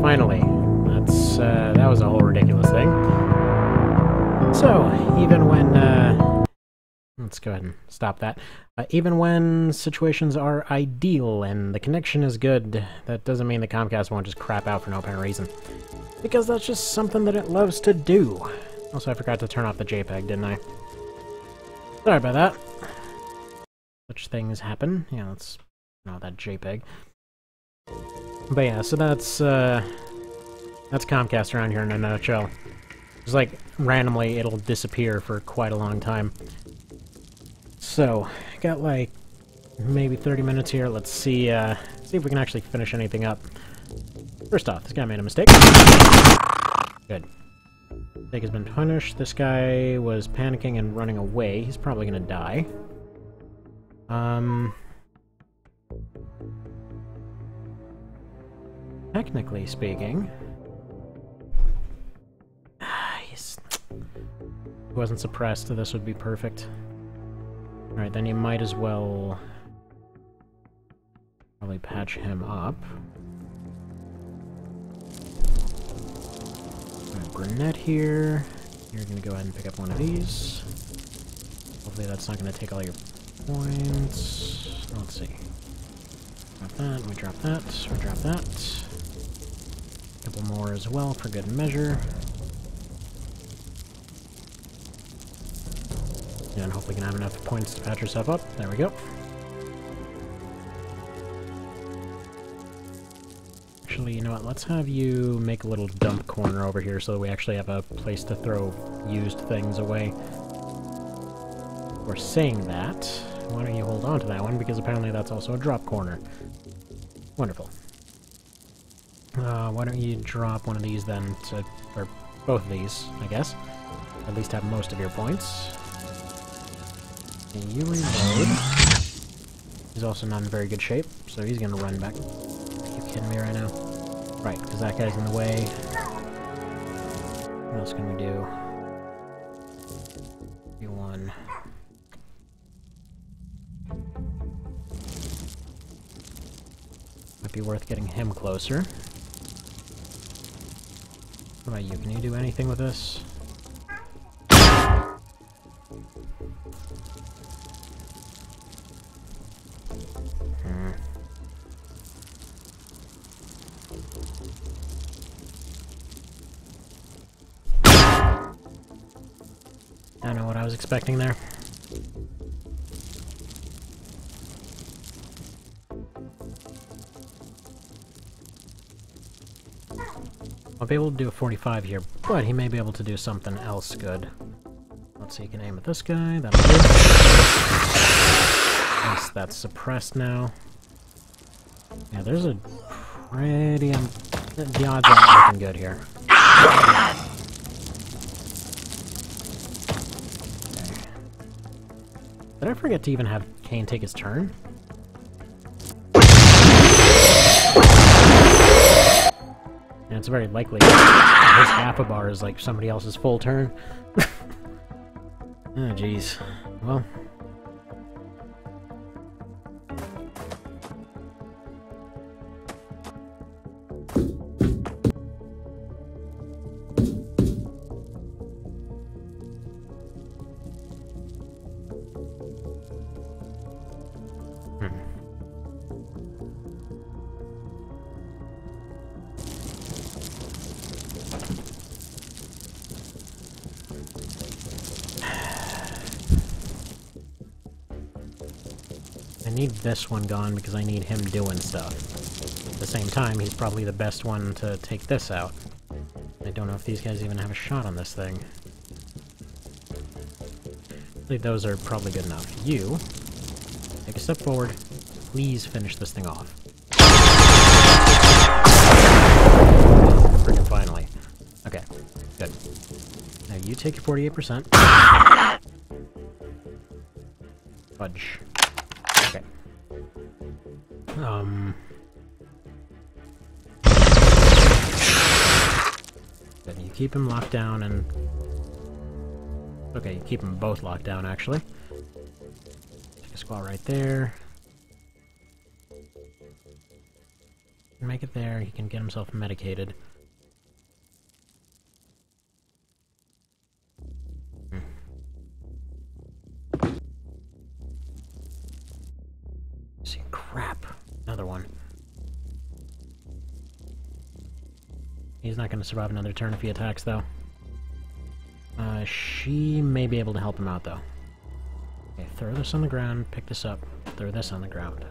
finally. That was a whole ridiculous thing. So, even when, let's go ahead and stop that. Even when situations are ideal and the connection is good, that doesn't mean the Comcast won't just crap out for no apparent reason. Because that's just something that it loves to do. Also, I forgot to turn off the JPEG, didn't I? Sorry about that. Such things happen. Yeah, that's that JPEG. But yeah, so that's Comcast around here in a nutshell. Just like randomly it'll disappear for quite a long time. So, got like maybe 30 minutes here. Let's see see if we can actually finish anything up. First off, this guy made a mistake. Good. Mistake has been punished. This guy was panicking and running away. He's probably gonna die. Technically speaking, he wasn't suppressed, so this would be perfect. Alright, then you might as well probably patch him up. Brunette here. You're gonna go ahead and pick up one of these. Hopefully that's not gonna take all your points. Let's see. Drop that, we drop that, we drop that. A couple more as well for good measure. And hopefully can have enough points to patch yourself up. There we go. Actually, you know what? Let's have you make a little dump corner over here so that we actually have a place to throw used things away. We're saying that. Why don't you hold on to that one? Because apparently that's also a drop corner. Wonderful. Why don't you drop one of these then, or both of these, I guess. At least have most of your points. And you reload. He's also not in very good shape, so he's gonna run back. Are you kidding me right now? Right, because that guy's in the way. What else can we do? One. Might be worth getting him closer. What about you? Can you do anything with this? I don't know what I was expecting there. I'll be able to do a 45 here, but he may be able to do something else good. Let's see, you can aim at this guy, that'll do. Yes, that's suppressed now. Yeah, there's a pretty... the odds aren't looking good here. Okay. Did I forget to even have Kane take his turn? And it's very likely his half a bar is like somebody else's full turn. Oh, jeez. Well. I need this one gone because I need him doing stuff. At the same time, he's probably the best one to take this out. I don't know if these guys even have a shot on this thing. I believe those are probably good enough. You, take a step forward. Please finish this thing off. Freaking finally. Okay, good. Now you take your 48%. Fudge. Okay. Then you keep him locked down and... Okay, you keep them both locked down, actually. Take a squat right there. can make it there, he can get himself medicated. See, crap. Another one. He's not going to survive another turn if he attacks, though. She may be able to help him out, though. Okay, throw this on the ground, pick this up, throw this on the ground.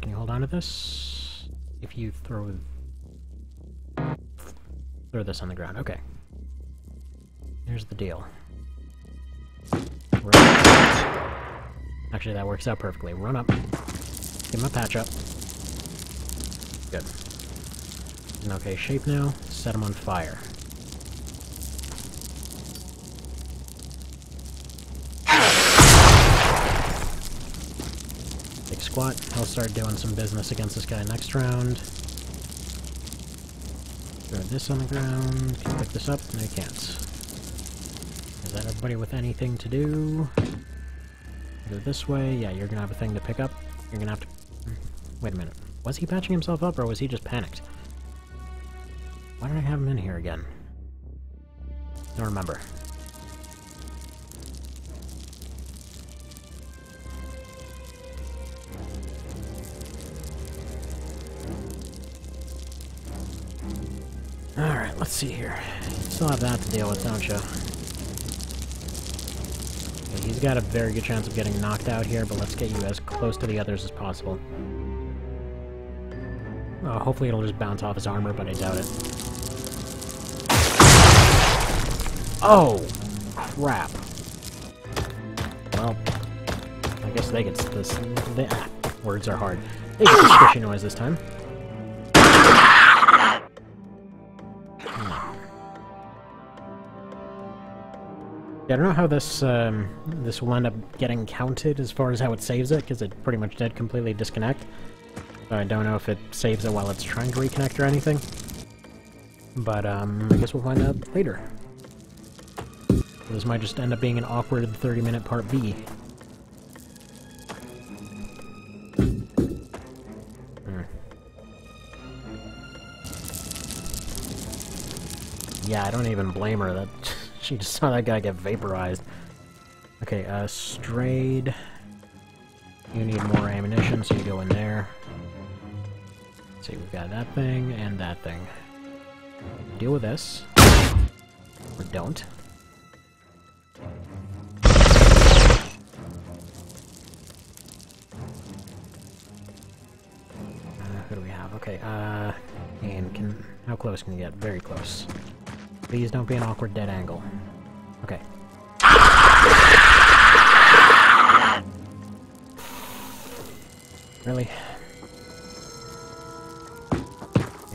Can you hold on to this? If you throw this on the ground. Okay. Here's the deal. Actually, that works out perfectly. Run up. Give him a patch up. Good. In okay shape now. Set him on fire. Big squat. He'll start doing some business against this guy next round. Throw this on the ground. Can you pick this up? No, you can't. Is that everybody with anything to do? Go this way. Yeah, you're gonna have a thing to pick up. You're gonna have to... Wait a minute. Was he patching himself up, or was he just panicked? Why did I have him in here again? Don't remember. Alright, let's see here. You still have that to deal with, don't you? Okay, he's got a very good chance of getting knocked out here, but let's get you as close to the others as possible. Hopefully it'll just bounce off his armor, but I doubt it. Oh! Crap. Well, I guess they get this... words are hard. They get the squishy noise this time. Yeah, I don't know how this this will end up getting counted as far as how it saves it, because it pretty much did completely disconnect. So I don't know if it saves it while it's trying to reconnect or anything. But I guess we'll find out later. This might just end up being an awkward 30-minute part B. Yeah, I don't even blame her. That she just saw that guy get vaporized. Okay, strayed. You need more ammunition, so you go in there. Let's see, we've got that thing and that thing. Deal with this. Or don't. Who do we have? Okay, and how close can you get? Very close. Please don't be an awkward dead angle. Okay. Really?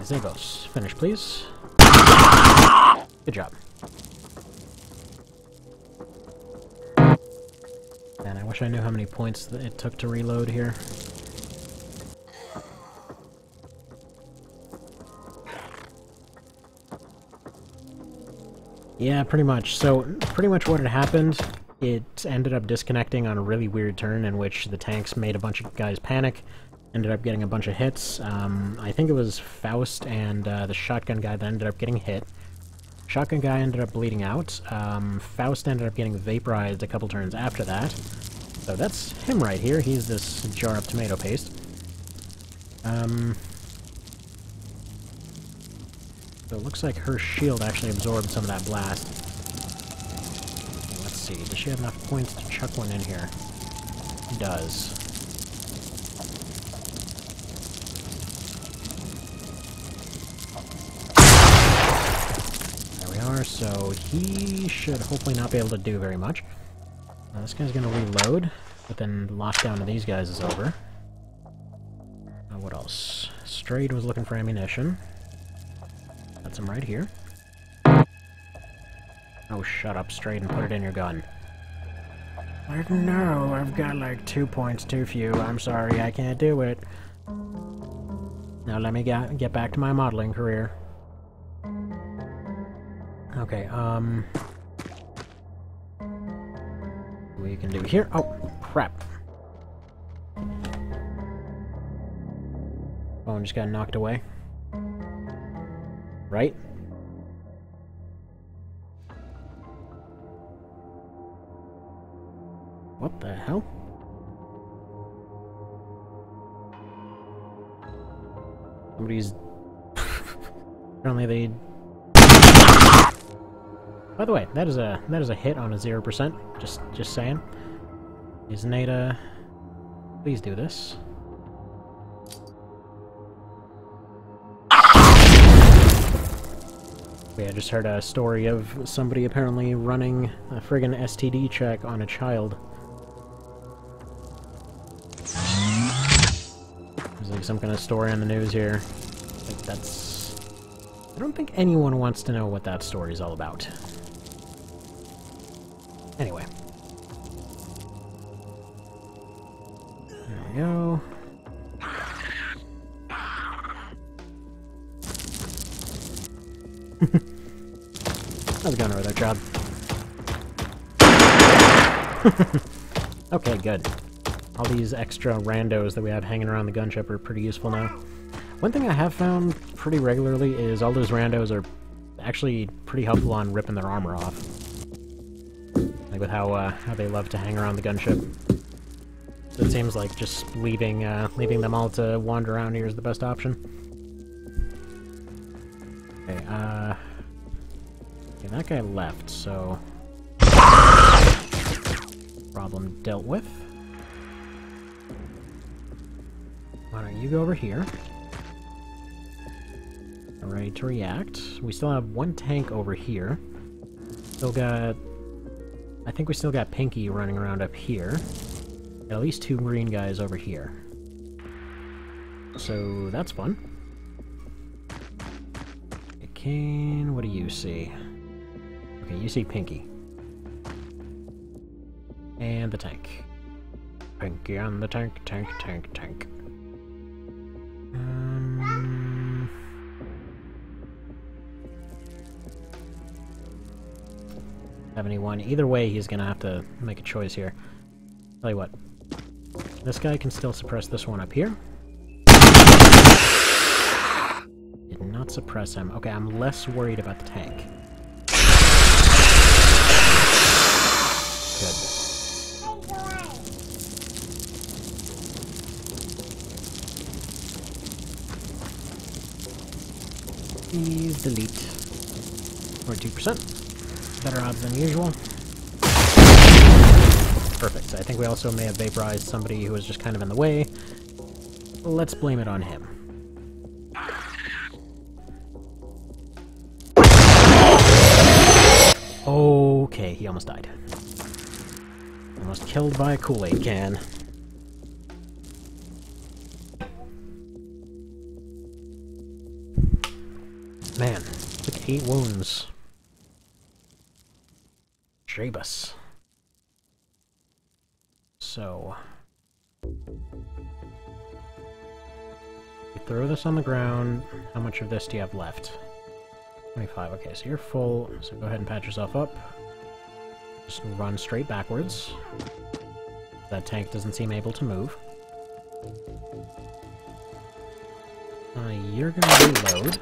Zagos, finish please. Good job. Man, I wish I knew how many points it took to reload here. Yeah, pretty much. So, pretty much what had happened, it ended up disconnecting on a really weird turn in which the tanks made a bunch of guys panic, ended up getting a bunch of hits. I think it was Faust and the shotgun guy that ended up getting hit. Shotgun guy ended up bleeding out. Faust ended up getting vaporized a couple turns after that. So that's him right here. He's this jar of tomato paste. So it looks like her shield actually absorbed some of that blast. Okay, let's see. Does she have enough points to chuck one in here? She does. There we are. So he should hopefully not be able to do very much. This guy's going to reload, but then lockdown of these guys is over. What else? Strayed was looking for ammunition. That's him right here. Oh, shut up, Strayed, and put it in your gun. Like, no, I've got like 2 points too few. I'm sorry, I can't do it. Now let me get back to my modeling career. Okay, what you can do here? Oh, crap. phone just got knocked away. Right? What the hell? Somebody's... Apparently they... By the way, that is a hit on a 0%. Just saying. Is Nada... Please do this. Yeah, I just heard a story of somebody apparently running a friggin' STD check on a child. There's like some kind of story on the news here. Like that's... I don't think anyone wants to know what that story's all about. Anyway. There we go. How's it going over there, Chad? Okay, good. All these extra randos that we have hanging around the gunship are pretty useful now. One thing I have found pretty regularly is all those randos are actually pretty helpful on ripping their armor off. Like with how they love to hang around the gunship. So it seems like just leaving them all to wander around here is the best option. Okay, okay, that guy left, so... Problem dealt with. Why don't you go over here? We're ready to react. We still have one tank over here. Still got... I think we still got Pinky running around up here. At least two green guys over here. So, that's fun. Okay, Kane, what do you see? Okay, you see Pinky. And the tank. Pinky on the tank, tank. Have anyone. Either way, he's gonna have to make a choice here. Tell you what. This guy can still suppress this one up here. Did not suppress him. Okay, I'm less worried about the tank. Good. Please delete. 42%. Better odds than usual. Perfect. I think we also may have vaporized somebody who was just kind of in the way. Let's blame it on him. Okay, he almost died. Almost killed by a Kool-Aid can. Man, took 8 wounds. Jabus. So... you throw this on the ground. How much of this do you have left? 25. Okay, so you're full. So go ahead and patch yourself up. Just run straight backwards. That tank doesn't seem able to move. You're gonna reload.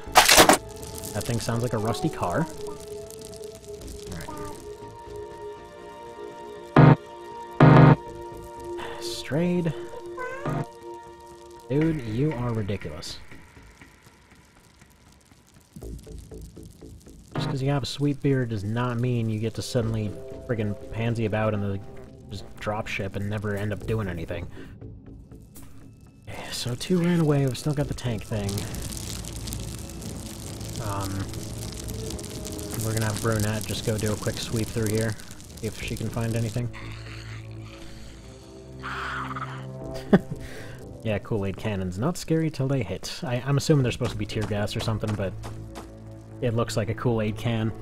That thing sounds like a rusty car. Strayed. Dude, you are ridiculous. Just because you have a sweet beard does not mean you get to suddenly friggin' pansy about in the just drop ship and never end up doing anything. Okay, so 2 ran away, we've still got the tank thing. We're gonna have Brunette just go do a quick sweep through here, see if she can find anything. Yeah, Kool-Aid cannons. Not scary till they hit. I'm assuming they're supposed to be tear gas or something, but it looks like a Kool-Aid can.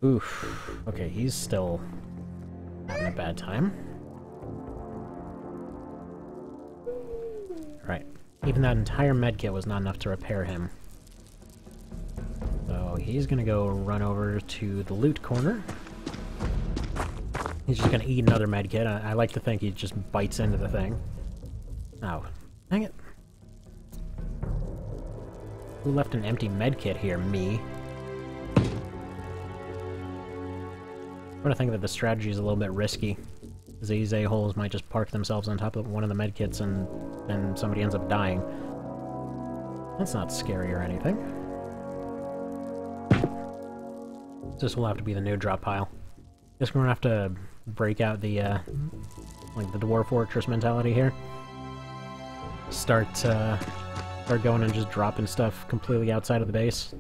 Oof. Okay, he's still having a bad time. Right. Even that entire medkit was not enough to repair him. So he's gonna go run over to the loot corner. He's just gonna eat another medkit. I like to think he just bites into the thing. Oh, dang it. Who left an empty medkit here? Me. I'm gonna think that the strategy is a little bit risky. Because these a-holes might just park themselves on top of one of the medkits and then somebody ends up dying. That's not scary or anything. This will have to be the new drop pile. Guess we're gonna have to break out the, like the Dwarf Fortress mentality here. Start going and just dropping stuff completely outside of the base.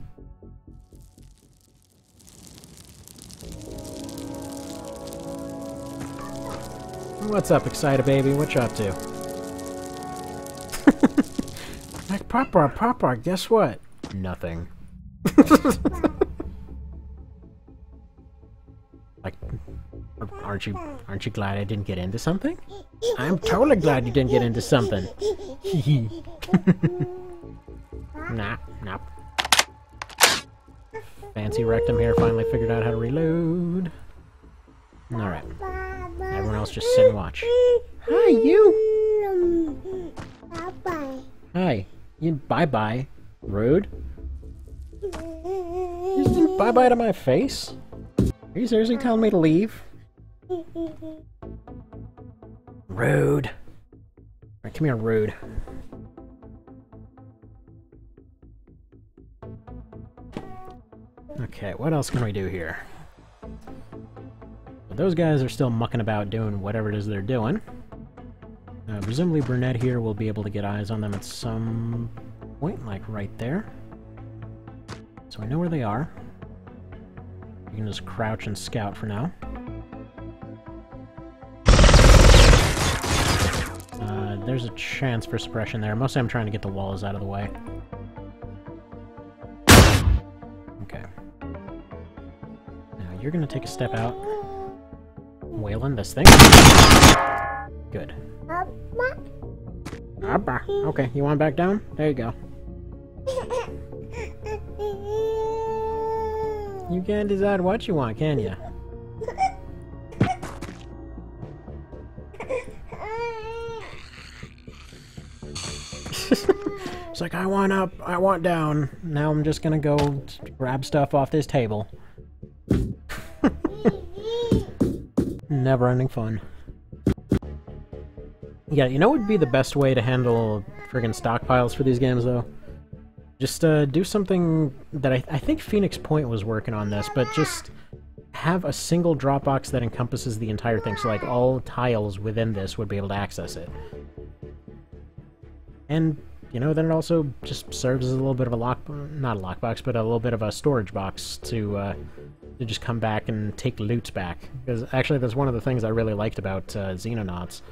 What's up, Excita Baby? What you up to? Like, Papa, guess what? Nothing. Like, aren't you glad I didn't get into something? I'm totally glad you didn't get into something. Nah. Fancy rectum here finally figured out how to reload. Alright. Everyone else just sit and watch. Hi, you! Bye-bye. Hi. You bye-bye. Rude. You said bye-bye to my face? Are you seriously telling me to leave? Rude. Alright, come here, Rude. Okay, what else can we do here? But those guys are still mucking about doing whatever it is they're doing. Presumably Brunette here will be able to get eyes on them at some point, like right there. So we know where they are. We can just crouch and scout for now. There's a chance for suppression there. Mostly I'm trying to get the walls out of the way. Okay. Now you're gonna take a step out. Waylon, this thing. Good. Okay, you want back down? There you go. You can't decide what you want, can you? It's like, I want up, I want down. Now I'm just gonna go grab stuff off this table. Never-ending fun. Yeah, you know what would be the best way to handle friggin' stockpiles for these games, though? Just do something that I think Phoenix Point was working on this, but just have a single Dropbox that encompasses the entire thing, so like all tiles within this would be able to access it. And, you know, then it also just serves as a little bit of a not a lockbox, but a little bit of a storage box to just come back and take loots back. Because actually that's one of the things I really liked about Xenonauts.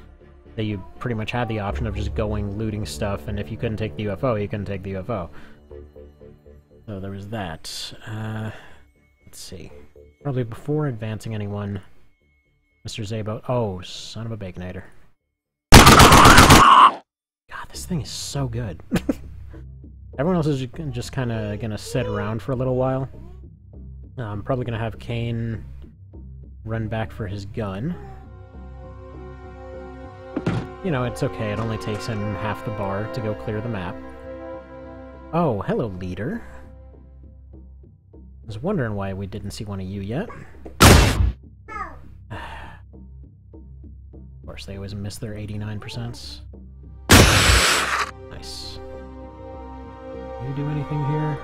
That you pretty much had the option of just going looting stuff, and if you couldn't take the UFO, you couldn't take the UFO. So there was that. Let's see. Probably before advancing anyone, Mr. Zabo. Oh, son of a Baconator. God, this thing is so good. Everyone else is just kind of gonna sit around for a little while. I'm probably gonna have Kane run back for his gun. You know, it's okay, it only takes him half the bar to go clear the map. Oh, hello, leader. I was wondering why we didn't see one of you yet. Of course, they always miss their 89%. Nice. Can you do anything here?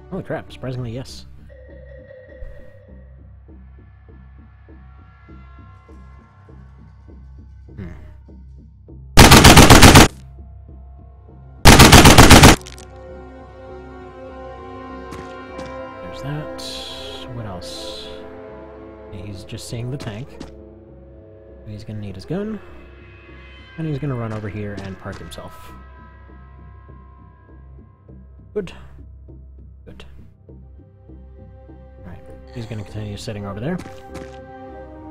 Holy crap, surprisingly, yes. There's that. What else? He's just seeing the tank. He's gonna need his gun. And he's gonna run over here and park himself. Good. Good. Alright. He's gonna continue sitting over there.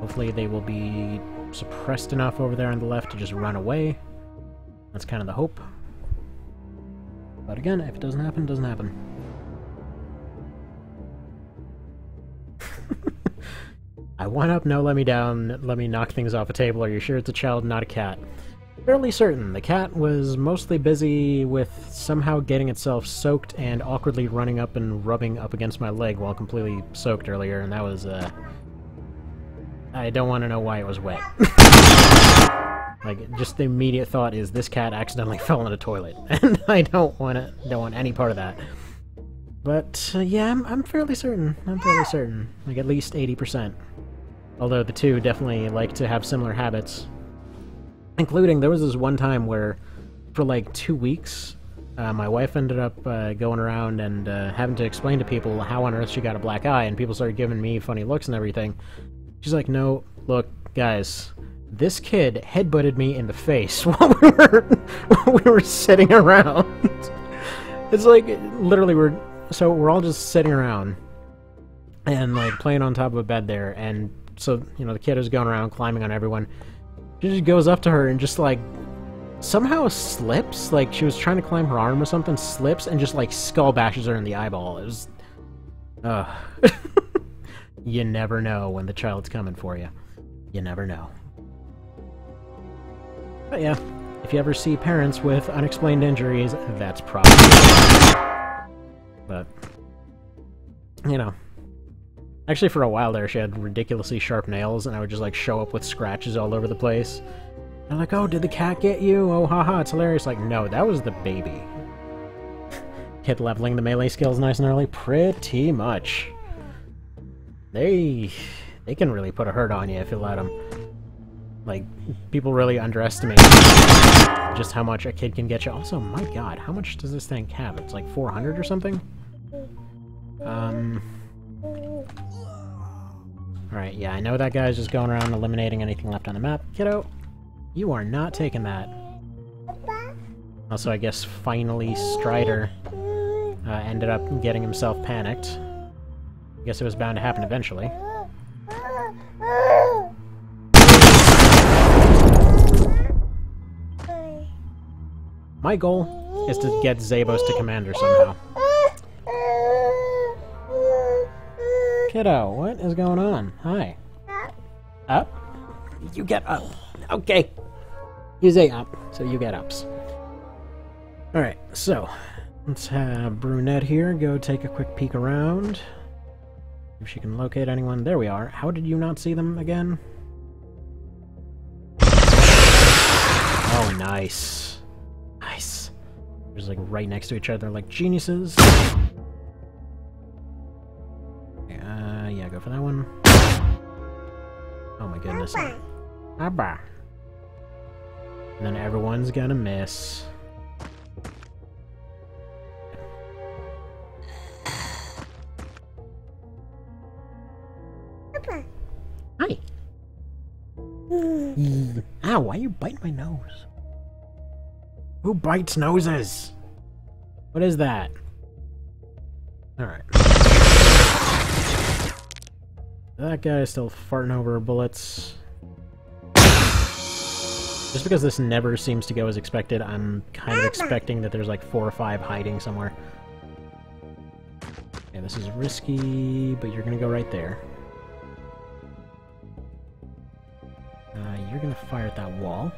Hopefully they will be suppressed enough over there on the left to just run away. That's kind of the hope. But again, if it doesn't happen, it doesn't happen. I went up, no, let me down, let me knock things off a table. Are you sure it's a child, not a cat? Fairly certain. The cat was mostly busy with somehow getting itself soaked and awkwardly running up and rubbing up against my leg while completely soaked earlier, and that was, I don't want to know why it was wet. Like, just the immediate thought is, this cat accidentally fell in a toilet, and I don't want any part of that. But, yeah, I'm fairly certain. I'm fairly certain. Like, at least 80%. Although the two definitely like to have similar habits. Including, there was this one time where, for like 2 weeks, my wife ended up going around and having to explain to people how on earth she got a black eye, and people started giving me funny looks and everything. She's like, no, look, guys, this kid headbutted me in the face while we were sitting around. It's like, literally, we're all just sitting around and, like, playing on top of a bed there, and so, you know, the kid is going around climbing on everyone. She just goes up to her and just, like, somehow slips, like she was trying to climb her arm or something, slips, and just, like, skull bashes her in the eyeball. It was... You never know when the child's coming for you. You never know. But yeah, if you ever see parents with unexplained injuries, that's probably... But, you know. Actually, for a while there, she had ridiculously sharp nails, and I would just, like, show up with scratches all over the place. I'm like, oh, did the cat get you? Oh, haha, it's hilarious. Like, no, that was the baby. Kid leveling the melee skills nice and early? Pretty much. They can really put a hurt on you if you let them. Like, people really underestimate just how much a kid can get you. Also, my god, how much does this thing have? It's like 400 or something? Alright, yeah, I know that guy's just going around eliminating anything left on the map. Kiddo, you are not taking that. Also, I guess finally Strider ended up getting himself panicked. I guess it was bound to happen eventually. My goal is to get Zabos to Commander somehow. Kiddo, what is going on? Hi. Up? You get up. Okay. You say up, so you get ups. Alright, so let's have Brunette here go take a quick peek around. If she can locate anyone. There we are. How did you not see them again? Oh, nice. Nice. They're just like right next to each other like geniuses. Yeah, go for that one. Oh my goodness. Abba. And then everyone's gonna miss. Hi. Ow, why you bite my nose? Who bites noses? What is that? Alright. That guy is still farting over bullets. Just because this never seems to go as expected, I'm kind of expecting that there's like 4 or 5 hiding somewhere. Okay, this is risky, but you're gonna go right there. You're gonna fire at that wall.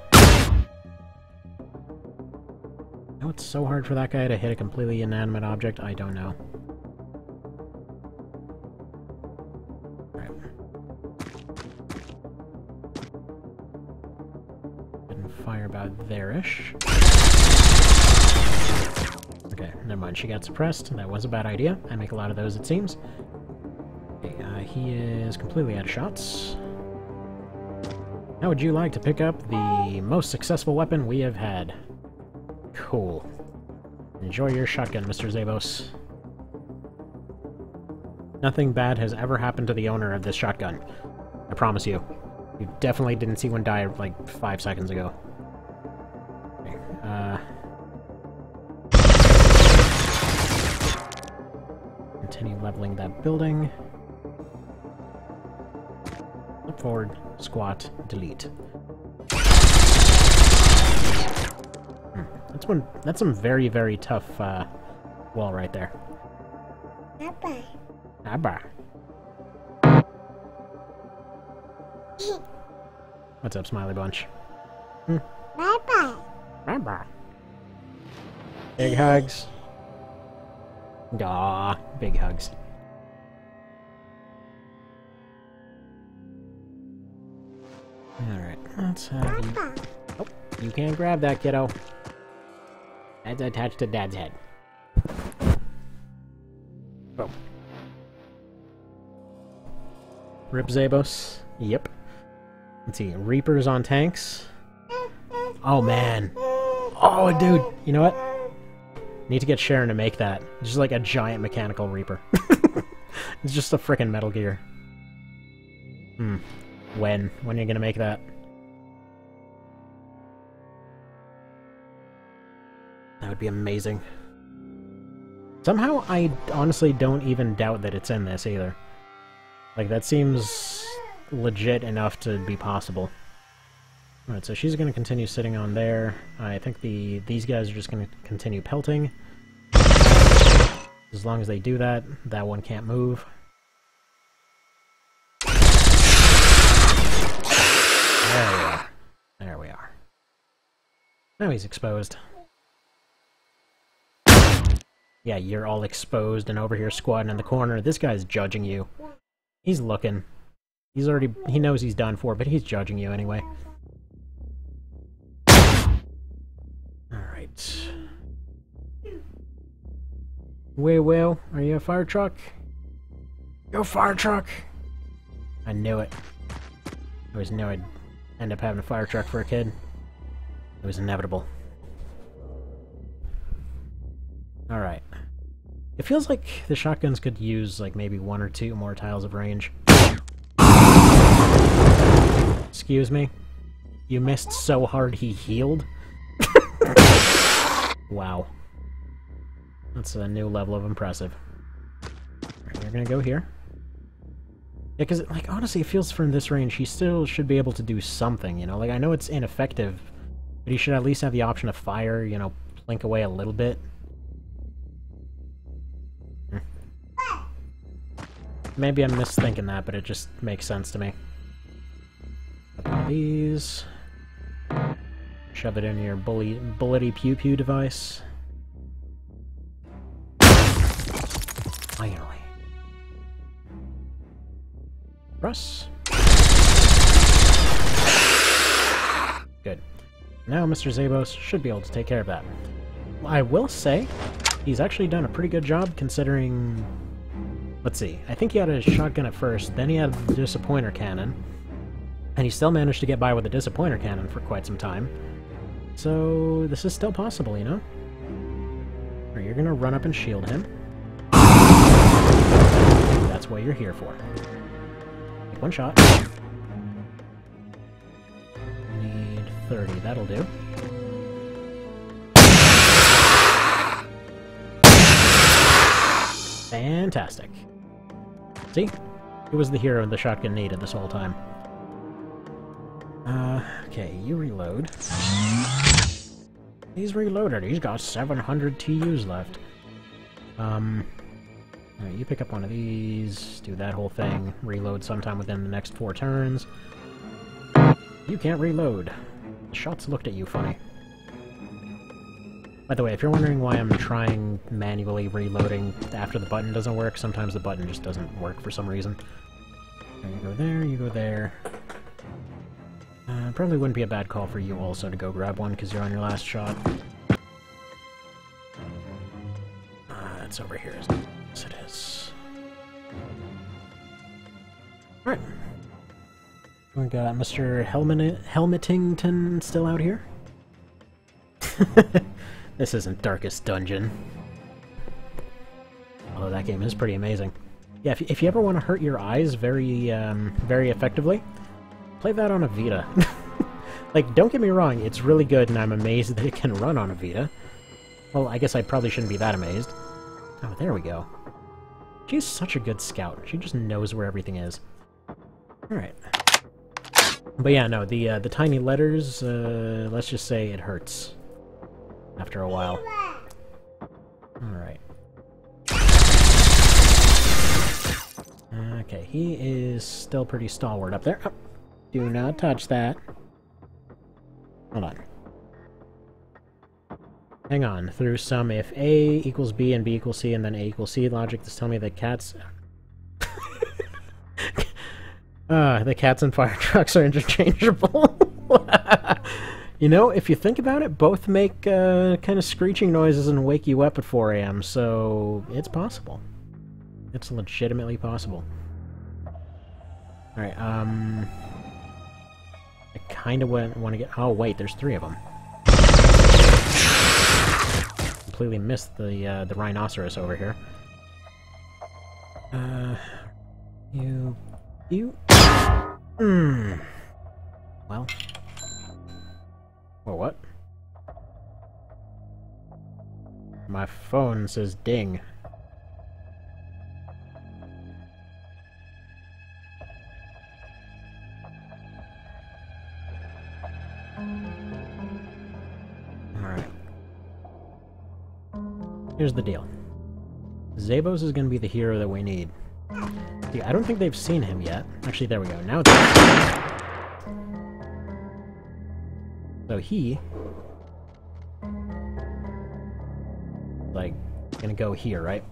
Now it's so hard for that guy to hit a completely inanimate object, I don't know. Alright. And fire about there-ish. Okay, never mind, she got suppressed. That was a bad idea. I make a lot of those, it seems. Okay, he is completely out of shots. How would you like to pick up the most successful weapon we have had? Cool. Enjoy your shotgun, Mr. Zabos. Nothing bad has ever happened to the owner of this shotgun. I promise you. You definitely didn't see one die like 5 seconds ago. Okay, continue leveling that building. Flip forward, squat, delete. That's some very, very tough wall right there. Abba. Abba. What's up, Smiley Bunch? Bye-bye. Bye-bye. Big hugs. Aw, big hugs. Alright, let's have you... Oh, you can't grab that, kiddo. That's attached to Dad's head. Oh. Rip Zabos. Yep. Let's see, Reapers on tanks. Oh, man. Oh, dude, you know what? Need to get Sharon to make that. Just like a giant mechanical Reaper. It's just a frickin' Metal Gear. When? When are you gonna make that? That would be amazing. Somehow, I honestly don't even doubt that it's in this, either. Like, that seems legit enough to be possible. Alright, so she's gonna continue sitting on there. I think these guys are just gonna continue pelting. As long as they do that, that one can't move. There we are. There we are. Now he's exposed. Yeah, you're all exposed and over here squatting in the corner. This guy's judging you. He's looking. He knows he's done for, but he's judging you anyway. Alright. Will, are you a fire truck? Go fire truck! I knew it. I always knew I'd end up having a fire truck for a kid. It was inevitable. Alright. It feels like the shotguns could use, like, maybe 1 or 2 more tiles of range. Excuse me? You missed so hard he healed? Wow. That's a new level of impressive. Alright, you're gonna go here. Yeah, because, like, honestly, it feels from this range he still should be able to do something, you know? Like, I know it's ineffective, but he should at least have the option of fire, you know, blink away a little bit. Maybe I'm misthinking that, but it just makes sense to me. These. Shove it in your bullety pew-pew device. Finally. Russ. Good. Now Mr. Zabos should be able to take care of that. I will say, he's actually done a pretty good job considering... Let's see, I think he had a shotgun at first, then he had the disappointer cannon, and he still managed to get by with the disappointer cannon for quite some time. So, this is still possible, you know? Alright, you're gonna run up and shield him. That's what you're here for. Take 1 shot. Need 30, that'll do. Fantastic. See? He was the hero the shotgun needed this whole time. Okay, you reload. He's reloaded. He's got 700 TUs left. Alright, you pick up one of these, do that whole thing, reload sometime within the next 4 turns. You can't reload. The shots looked at you funny. By the way, if you're wondering why I'm trying manually reloading after the button doesn't work, sometimes the button just doesn't work for some reason. There you go there, you go there. Probably wouldn't be a bad call for you also to go grab one, because you're on your last shot. It's over here, isn't it? Yes, it is. Alright. We got Mr. Helmetington still out here. This isn't Darkest Dungeon. Although that game is pretty amazing. Yeah, if you ever want to hurt your eyes very effectively, play that on a Vita. Like, don't get me wrong, it's really good, and I'm amazed that it can run on a Vita. Well, I guess I probably shouldn't be that amazed. Oh, there we go. She's such a good scout. She just knows where everything is. Alright. But yeah, no, the tiny letters, let's just say it hurts. After a while. Alright. Okay, he is still pretty stalwart up there. Oh, Do not touch that. Hold on. Hang on. Through some if A equals B and B equals C and then A equals C logic, this tells me that cats... the cats and fire trucks are interchangeable. You know, if you think about it, both make kind of screeching noises and wake you up at 4 AM, so it's possible. It's legitimately possible. Alright, I kind of want to get... Oh, wait, there's 3 of them. Completely missed the rhinoceros over here. You... Well... Well, what? My phone says ding. Alright. Here's the deal. Zabos is going to be the hero that we need. See, I don't think they've seen him yet. Actually, there we go. Now it's... So he... like, gonna go here, right?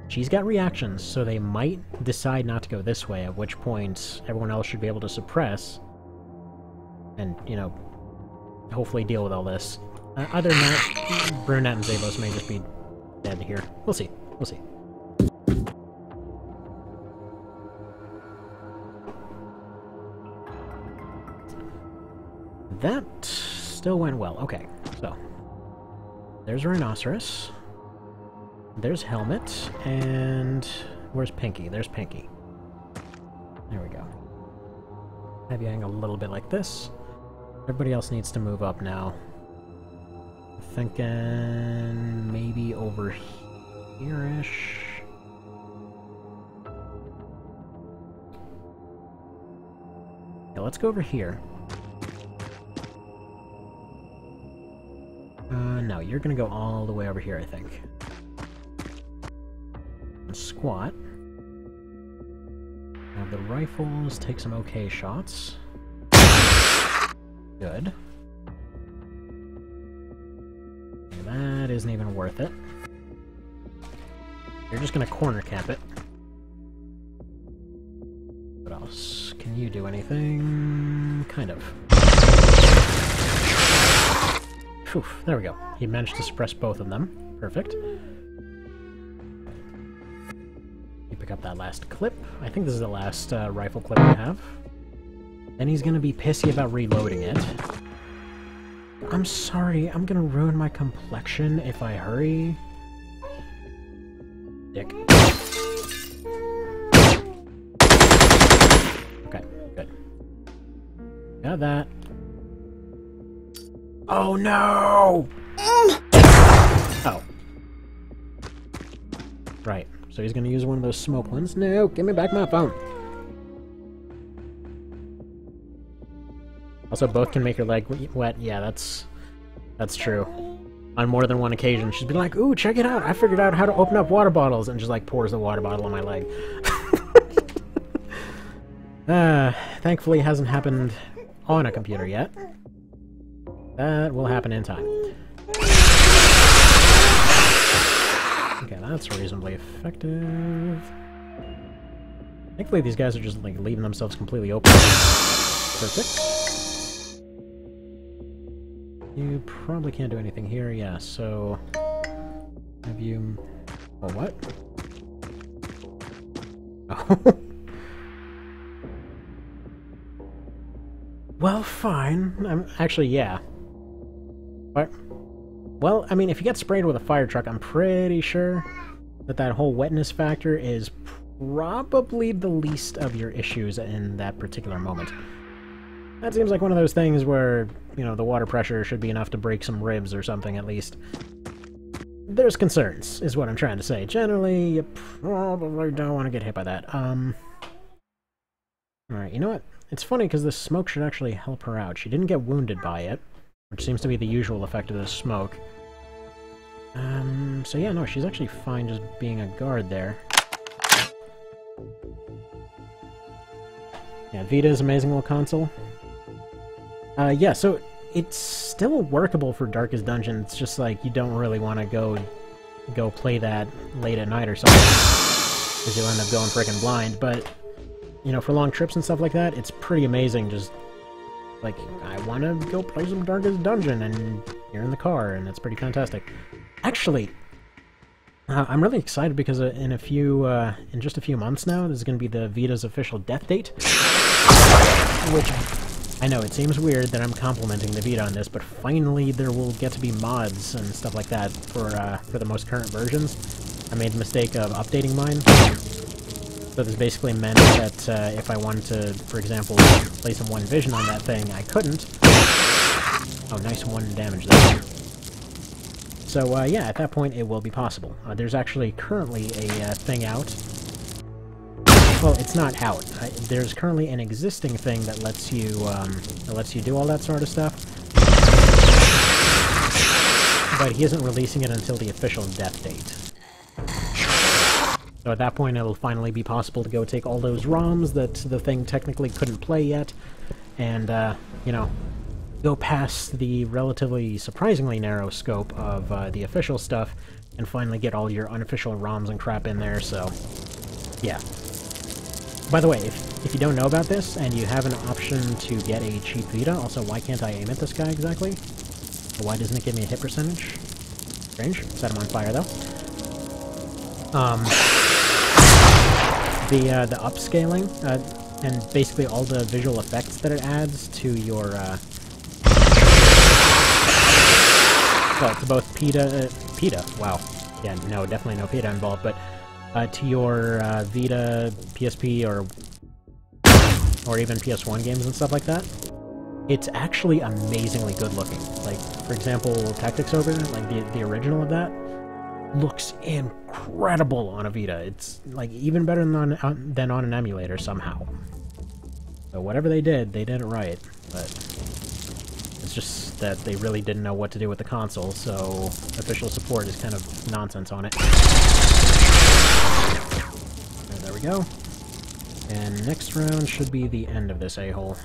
She's got reactions, so they might decide not to go this way, at which point everyone else should be able to suppress and, you know, hopefully deal with all this. Other than that, Brunette and Zabos may just be dead here. We'll see. We'll see. That still went well. Okay, so there's Rhinoceros. There's Helmet, and where's Pinky? There's Pinky. There we go. Have you hang a little bit like this. Everybody else needs to move up now. I'm thinking maybe over here-ish. Yeah, let's go over here. No, you're gonna go all the way over here, I think. And squat. Now the rifles take some okay shots. Good. Okay, that isn't even worth it. You're just gonna corner camp it. What else? Can you do anything? Kind of. Phew, there we go. He managed to suppress both of them. Perfect. You pick up that last clip. I think this is the last rifle clip we have. Then he's gonna be pissy about reloading it. I'm sorry, I'm gonna ruin my complexion if I hurry. Dick. Okay, good. Got that. Oh no! Oh. Right. So he's gonna use one of those smoke ones. No, give me back my phone. Also, both can make her leg wet. Yeah, that's true. On more than one occasion, she's been like, "Ooh, check it out! I figured out how to open up water bottles," and just like pours the water bottle on my leg. Thankfully, it hasn't happened on a computer yet. That will happen in time. Okay, that's reasonably effective. Thankfully, these guys are just like leaving themselves completely open. Perfect. You probably can't do anything here, yeah, so... Have you... Oh, what? Oh. Well, fine. Actually, yeah. What? Well, I mean, if you get sprayed with a fire truck, I'm pretty sure that that whole wetness factor is probably the least of your issues in that particular moment. That seems like one of those things where, you know, the water pressure should be enough to break some ribs or something, at least. There's concerns, is what I'm trying to say. Generally, you probably don't want to get hit by that. Alright, you know what? It's funny, because this smoke should actually help her out. She didn't get wounded by it, which seems to be the usual effect of this smoke. So yeah, no, she's actually fine just being a guard there. Yeah, Vita is an amazing little console. Yeah, so it's still workable for Darkest Dungeon. It's just like you don't really want to go play that late at night or something, because you'll end up going freaking blind. But you know, for long trips and stuff like that, it's pretty amazing. Just like, I want to go play some Darkest Dungeon, and you're in the car, and it's pretty fantastic. Actually, I'm really excited because in just a few months now, there's going to be the Vita's official death date. Which, I know, it seems weird that I'm complimenting the Vita on this, but finally there will get to be mods and stuff like that for the most current versions. I made the mistake of updating mine. So this basically meant that if I wanted to, for example, play some One Vision on that thing, I couldn't. Oh, nice 1 damage there. So, yeah, at that point it will be possible. There's actually currently a thing out. Well, it's not out. There's currently an existing thing that lets you do all that sort of stuff. But he isn't releasing it until the official death date. So at that point it'll finally be possible to go take all those ROMs that the thing technically couldn't play yet, and, you know, go past the relatively surprisingly narrow scope of the official stuff, and finally get all your unofficial ROMs and crap in there, so yeah. By the way, if you don't know about this, and you have an option to get a cheap Vita, also, why can't I aim at this guy exactly? Or why doesn't it give me a hit percentage? Strange. Set him on fire, though. The upscaling, and basically all the visual effects that it adds to your, well, to both PETA, wow. Yeah, no, definitely no PETA involved, but to your Vita, PSP, or even PS1 games and stuff like that, it's actually amazingly good looking. Like, for example, Tactics Ogre, like the original of that, looks incredible on a Vita. It's like even better than on an emulator somehow. So whatever they did it right, but it's just that they really didn't know what to do with the console, so official support is kind of nonsense on it. There we go. And next round should be the end of this a-hole.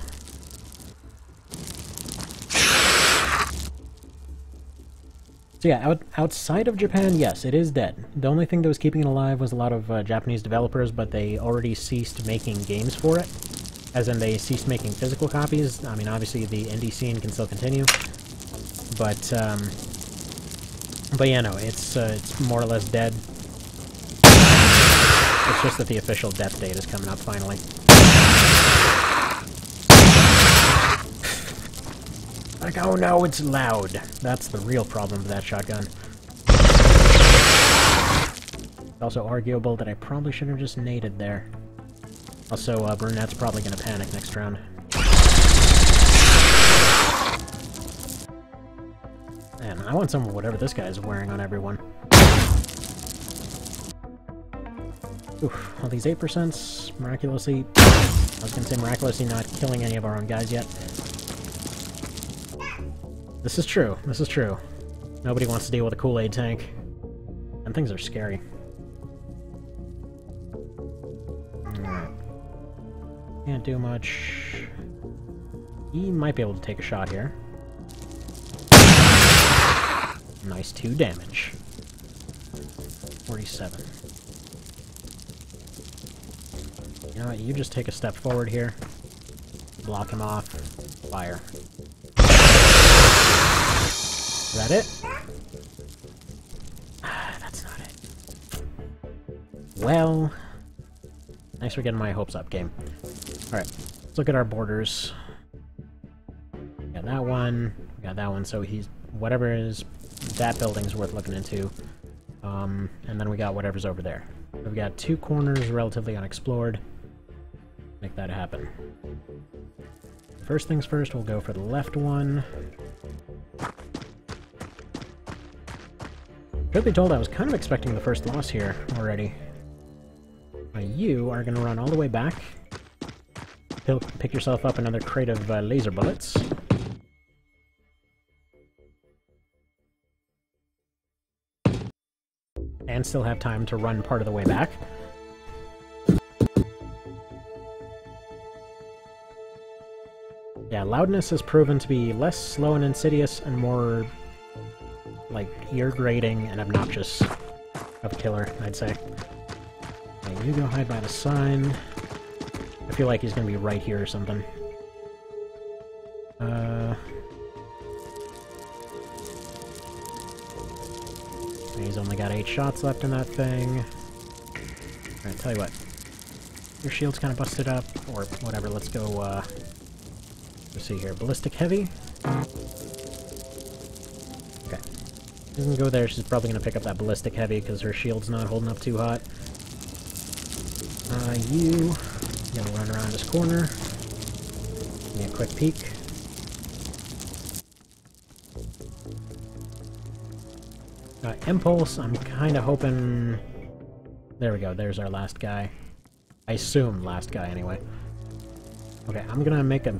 So yeah, outside of Japan, yes, it is dead. The only thing that was keeping it alive was a lot of Japanese developers, but they already ceased making games for it. As in, they ceased making physical copies. I mean, obviously the indie scene can still continue. But yeah, no, it's more or less dead. It's just that the official death date is coming up, finally. Like, oh no, it's loud. That's the real problem with that shotgun. It's also arguable that I probably should have just naded there. Also, Brunette's probably gonna panic next round. Man, I want some of whatever this guy's wearing on everyone. Oof, all these 8%, miraculously... I was gonna say miraculously not killing any of our own guys yet. This is true. This is true. Nobody wants to deal with a Kool-Aid tank. And things are scary. Alright. Can't do much. He might be able to take a shot here. Nice 2 damage. 47. You know what? You just take a step forward here. Block him off. Fire. Is that it? That's not it. Well... Thanks for getting my hopes up, game. Alright, let's look at our borders. We got that one, we got that one, so he's... whatever is... that building's worth looking into. And then we got whatever's over there. We've got 2 corners relatively unexplored. Make that happen. First things first, we'll go for the left one. Truth be told, I was kind of expecting the first loss here already. You are going to run all the way back. Pick yourself up another crate of laser bullets. And still have time to run part of the way back. Yeah, loudness has proven to be less slow and insidious and more, like, ear-grating and obnoxious of a killer, I'd say. Okay, you go hide by the sign. I feel like he's gonna be right here or something. He's only got 8 shots left in that thing. Alright, tell you what. Your shield's kind of busted up, or whatever, let's go, let's see here. Ballistic heavy? Okay. She doesn't go there, she's probably gonna pick up that ballistic heavy because her shield's not holding up too hot. You gonna run around this corner. Give me a quick peek. Impulse, I'm kind of hoping... There we go, there's our last guy. I assume last guy, anyway. Okay, I'm gonna make a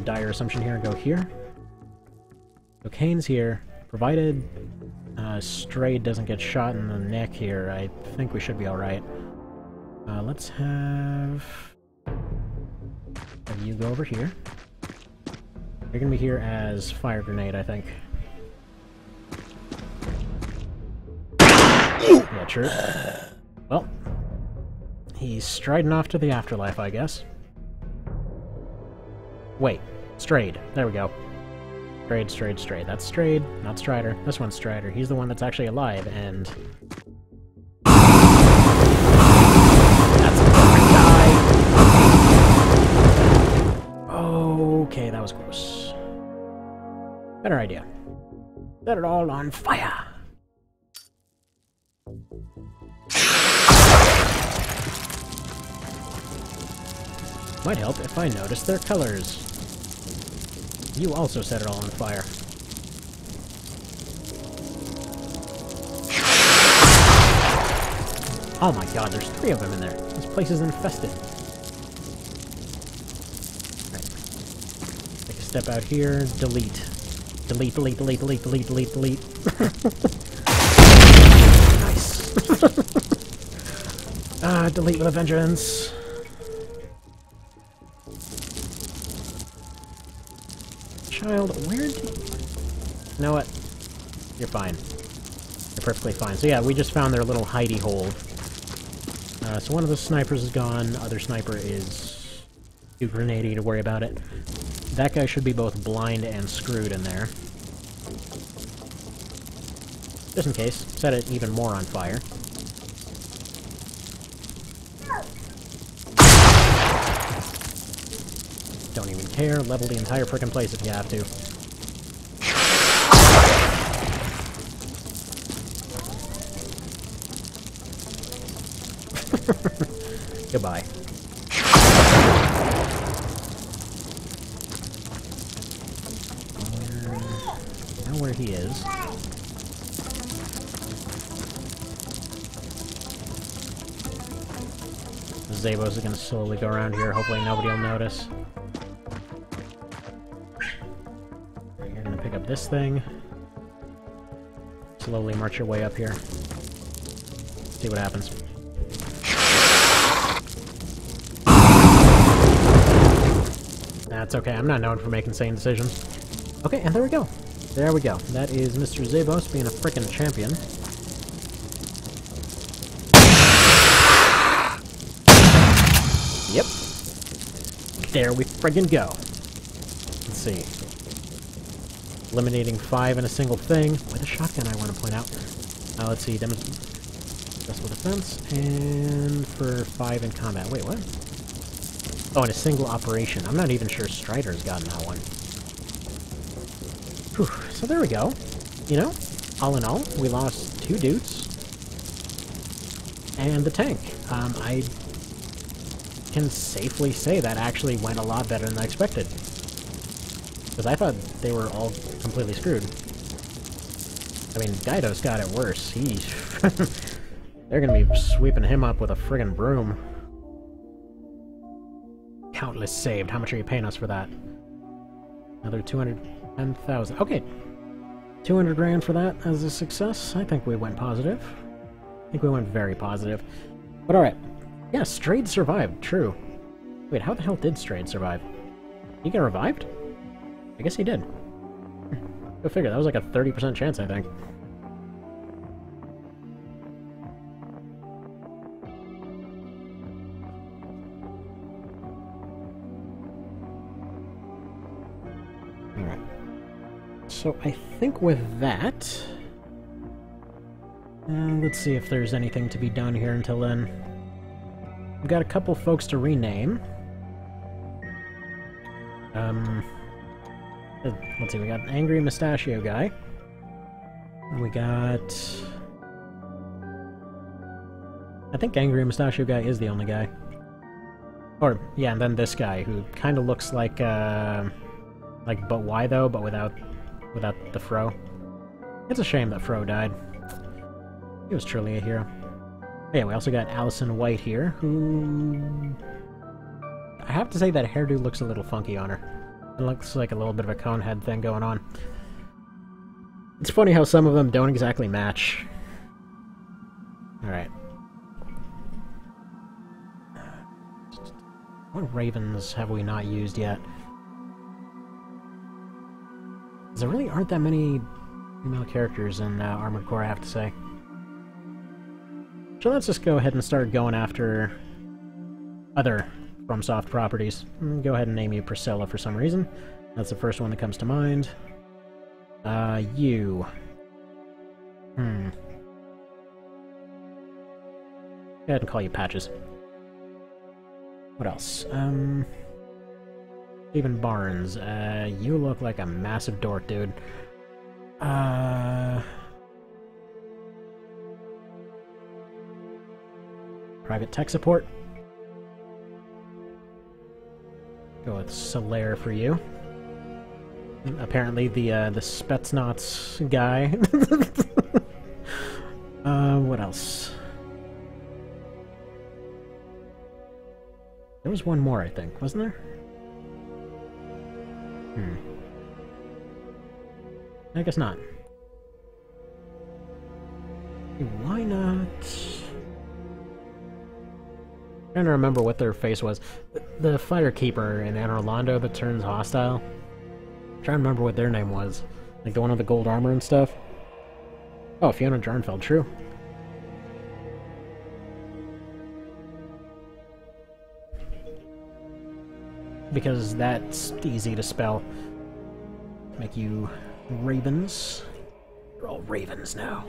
dire assumption here and go here. So Kane's here. Provided Strayed doesn't get shot in the neck here, I think we should be alright. Let's have you go over here. You're gonna be here as fire grenade, I think. Yeah, true. Well, he's striding off to the afterlife, I guess. Wait, Strayed. There we go. Strayed. That's Strayed, not Strider. This one's Strider. He's the one that's actually alive, and... That's a different guy! Okay, that was close. Better idea. Set it all on fire! Might help if I notice their colors. You also set it all on fire. Oh my god, there's 3 of them in there. This place is infested. Right. Take a step out here. Delete. Delete. Nice. Delete with a vengeance. Child, where did... You know what? You're fine. You're perfectly fine. So yeah, we just found their little hidey hole. So one of the snipers is gone, other sniper is too grenadey to worry about it. That guy should be both blind and screwed in there. Just in case, set it even more on fire. Don't even care, level the entire frickin' place if you have to. Goodbye. Now where he is. Zabos is gonna slowly go around here, hopefully nobody will notice. You're gonna pick up this thing. Slowly march your way up here. See what happens. That's okay, I'm not known for making sane decisions. Okay, and there we go. There we go. That is Mr. Zabos being a frickin' champion. Yep. There we friggin' go. Let's see. Eliminating 5 in a single thing. With a shotgun, I want to point out. Let's see. Successful defense. And for 5 in combat. Wait, what? Oh, in a single operation. I'm not even sure Strider's gotten that one. Whew. So there we go. You know, all in all, we lost 2 dudes. And the tank. I can safely say that actually went a lot better than I expected. Because I thought they were all completely screwed. I mean, Guido's got it worse. They're gonna be sweeping him up with a friggin' broom. Countless saved. How much are you paying us for that? Another 210,000. Okay. 200 grand for that as a success. I think we went positive. I think we went very positive. But alright. Yeah, Strayed survived. True. Wait, how the hell did Strayed survive? He get revived? I guess he did. Go figure, that was like a 30% chance, I think. Alright. So I think with that... let's see if there's anything to be done here until then. We've got a couple folks to rename. Let's see, we got Angry Mustachio Guy. We got... I think Angry Mustachio Guy is the only guy. Or, yeah, and then this guy, who kind of looks like But Why, though, but without the fro. It's a shame that Fro died. He was truly a hero. Yeah, we also got Allison White here, who... I have to say that hairdo looks a little funky on her. It looks like a little bit of a cone head thing going on. It's funny how some of them don't exactly match. Alright. What ravens have we not used yet? There really aren't that many female characters in Armored Core, I have to say. So let's just go ahead and start going after other FromSoft properties. Go ahead and name you Priscilla for some reason. That's the first one that comes to mind. You. Go ahead and call you Patches. What else? Stephen Barnes. You look like a massive dork, dude. Private tech support. Go with Solaire for you. Apparently the Spetsnaz guy. What else? There was one more, I think, wasn't there? I guess not. Why not? I'm trying to remember what their face was. The Firekeeper in Anor Londo that turns hostile. I'm trying to remember what their name was. Like the one with the gold armor and stuff. Oh, Fiona Jarnfeld, true. Because that's easy to spell. Make you ravens. You're all ravens now.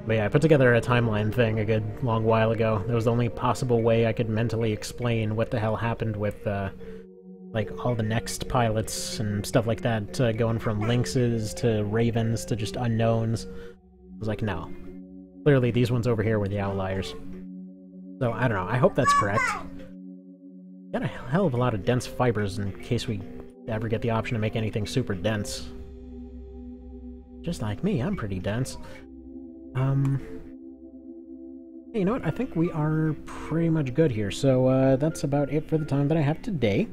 But yeah, I put together a timeline thing a good long while ago. That was the only possible way I could mentally explain what the hell happened with, like, all the next pilots and stuff like that, going from lynxes to ravens to just unknowns. I was like, no. Clearly these ones over here were the outliers. So, I don't know. I hope that's correct. Got a hell of a lot of dense fibers in case we ever get the option to make anything super dense. Just like me, I'm pretty dense. Hey, you know what? I think we are pretty much good here, so that's about it for the time that I have today.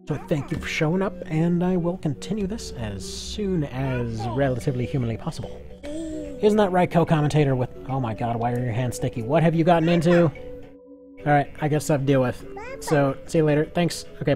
So thank you for showing up, and I will continue this as soon as relatively humanly possible. Isn't that right, co-commentator with... Oh my god, why are your hands sticky? What have you gotten into? Alright, I guess I have to deal with. So, see you later. Thanks. Okay.